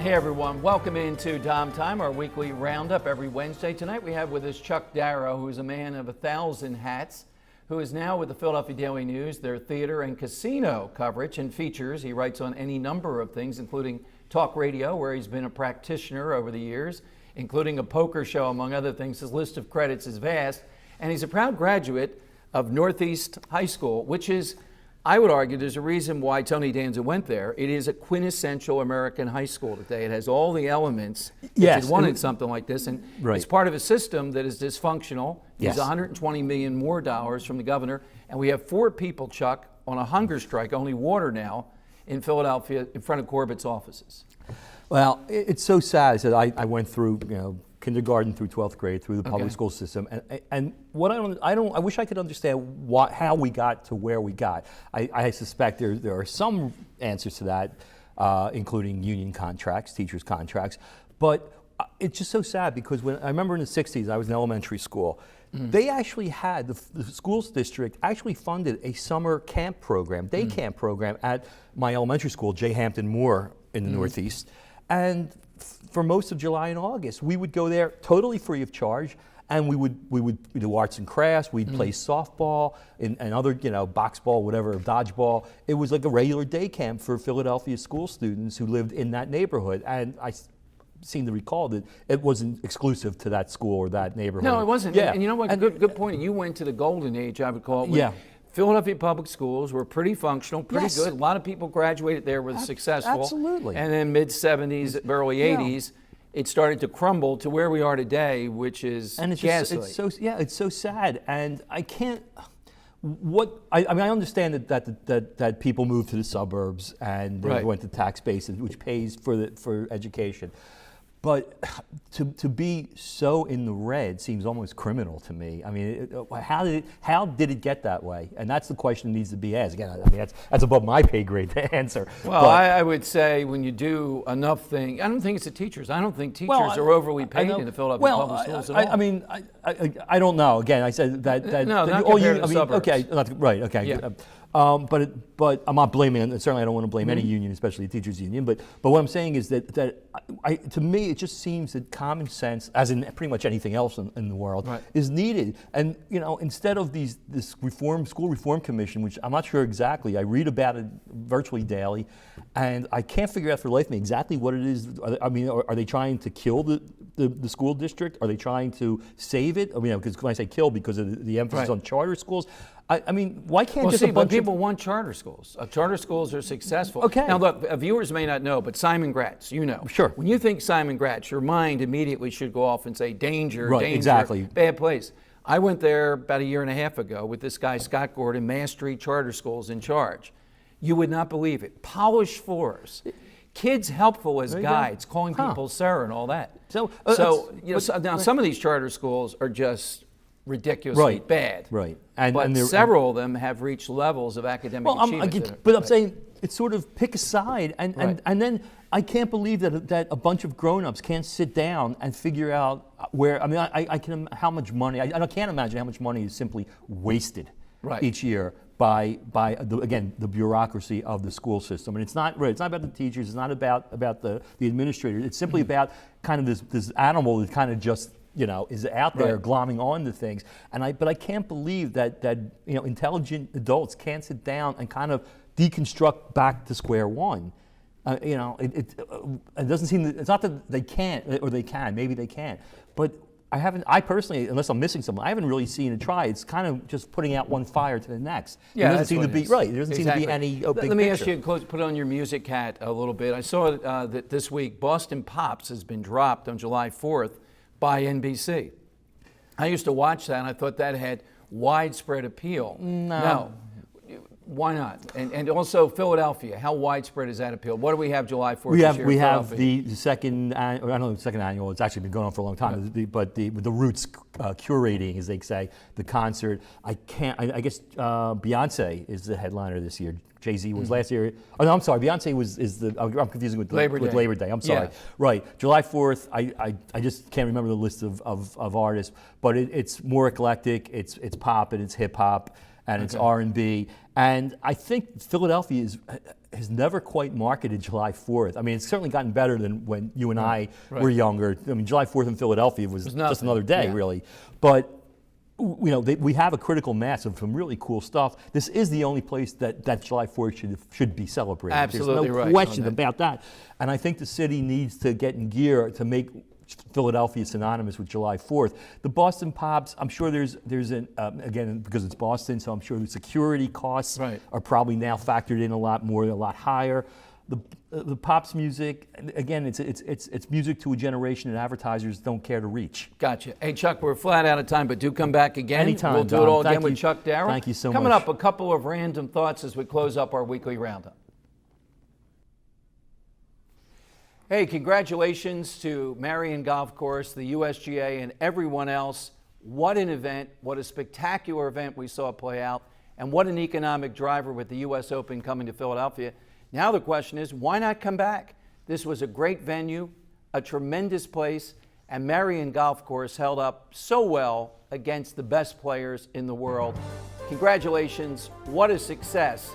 Hey everyone, welcome into DomTime, our weekly roundup every Wednesday. Tonight we have with us Chuck Darrow, who is a man of 1,000 hats, who is now with the Philadelphia Daily News, their theater and casino coverage and features. He writes on any number of things, including talk radio, where he's been a practitioner over the years, including a poker show, among other things. His list of credits is vast, and he's a proud graduate of Northeast High School, which is, I would argue, there's a reason why Tony Danza went there. It is a quintessential American high school today. It has all the elements that you'd want in something like this, and it's part of a system that is dysfunctional. There's $120 million more from the governor, and we have 4 people, Chuck, on a hunger strike, only water now, in Philadelphia, in front of Corbett's offices. Well, it's so sad that I went through, kindergarten through 12th grade through the public school system, and what I wish I could understand how we got to where we got. I suspect there are some answers to that, including union contracts, teachers' contracts, but it's just so sad because when I remember in the 60s, I was in elementary school. They actually had, the schools district actually funded a summer camp program, day camp program at my elementary school, J. Hampton Moore in the Northeast. And for most of July and August, we would go there totally free of charge, and we would do arts and crafts, we'd play softball and other, box ball, whatever, dodgeball. It was like a regular day camp for Philadelphia school students who lived in that neighborhood. And I seem to recall that it wasn't exclusive to that school or that neighborhood. No, it wasn't. Yeah. And you know what? Good point. You went to the golden age, I would call it. Philadelphia public schools were pretty functional, pretty good. A lot of people graduated there, were successful. Absolutely. And then mid-70s, early 80s, it started to crumble to where we are today, which is ghastly. It's so sad. And I can't, I understand that people move to the suburbs and they went to tax bases, which pays for education. But to be so in the red seems almost criminal to me. I mean, how did it get that way? And that's the question that needs to be asked. Again, I mean, that's above my pay grade to answer. Well, I would say when you do enough things, I don't think it's the teachers. I don't think teachers are overly paid in the Philadelphia public schools at all. I mean, I don't know. Again, I said that. No, not compared to the suburbs. Okay, right. Okay. Yeah. But I'm not blaming, and certainly I don't want to blame any union, especially the teachers union. But what I'm saying is that to me it just seems that common sense, as in pretty much anything else in the world, is needed. And instead of this school reform commission, which I'm not sure exactly, I read about it virtually daily, and I can't figure out for the life of me exactly what it is. I mean, are they trying to kill the school district? Are they trying to save it? I mean, because when I say kill, because of the emphasis on charter schools. I mean, why can't but people want charter schools. Charter schools are successful. Okay. Now, look, viewers may not know, but Simon Gratz, Sure. When you think Simon Gratz, your mind immediately should go off and say danger, danger, exactly. Bad place. I went there about a year and a half ago with this guy, Scott Gordon, Mastery Charter Schools in charge. You would not believe it. Polished floors. Kids helpful as guides, calling people sir and all that. Now some of these charter schools are just ridiculously bad. Right. But several of them have reached levels of academic achievement. I'm saying it's sort of pick a side, and then I can't believe that a bunch of grown-ups can't sit down and figure out where. I mean, I can how much money. I can't imagine how much money is simply wasted each year by the bureaucracy of the school system. And it's not about the teachers. It's not about the administrators. It's simply about kind of this animal that kind of just is out there glomming on to things. But I can't believe that intelligent adults can't sit down and kind of deconstruct back to square one. It doesn't seem that, it's not that they can't or they can. Maybe they can, but I personally, unless I'm missing something, I haven't really seen it try. It's kind of just putting out one fire to the next. Yeah, there doesn't seem to be There doesn't seem to be any big Let me picture. ask you, put on your music hat a little bit. I saw that this week Boston Pops has been dropped on July 4th by NBC. I used to watch that, and I thought that had widespread appeal. No. Why not? And also Philadelphia, how widespread is that appeal? What do we have July 4th this year? We have the second, I don't know, the second annual. It's actually been going on for a long time. But the Roots curating, as they say, the concert. I guess Beyonce is the headliner this year. Jay-Z was last year. Oh no, I'm sorry. Beyonce I'm confusing with Labor Day. I'm sorry. Yeah. Right. July 4th. I just can't remember the list of artists, but it's more eclectic. It's pop and it's hip hop. and it's R&B. And I think Philadelphia has never quite marketed July 4th. I mean, it's certainly gotten better than when you and I were younger. I mean, July 4th in Philadelphia was just another day, really. But you know, we have a critical mass of some really cool stuff. This is the only place that July 4th should be celebrated. Absolutely There's no question about that. And I think the city needs to get in gear to make Philadelphia synonymous with July 4th. The Boston Pops, I'm sure there's an, again, because it's Boston, so I'm sure the security costs are probably now factored in a lot more, a lot higher. The Pops music, again, it's music to a generation that advertisers don't care to reach. Gotcha. Hey, Chuck, we're flat out of time, but do come back again. Anytime, we'll do it all Dom. again with Chuck Darrow. Thank you so much. Coming up, a couple of random thoughts as we close up our weekly roundup. Hey, congratulations to Marion Golf Course, the USGA, and everyone else. What an event. What a spectacular event we saw play out. And what an economic driver with the U.S. Open coming to Philadelphia. Now the question is, why not come back? This was a great venue, a tremendous place, and Marion Golf Course held up so well against the best players in the world. Congratulations. What a success.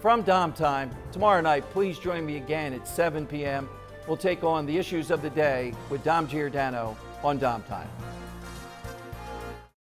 From DomTime, tomorrow night, please join me again at 7 p.m. We'll take on the issues of the day with Dom Giordano on DomTime.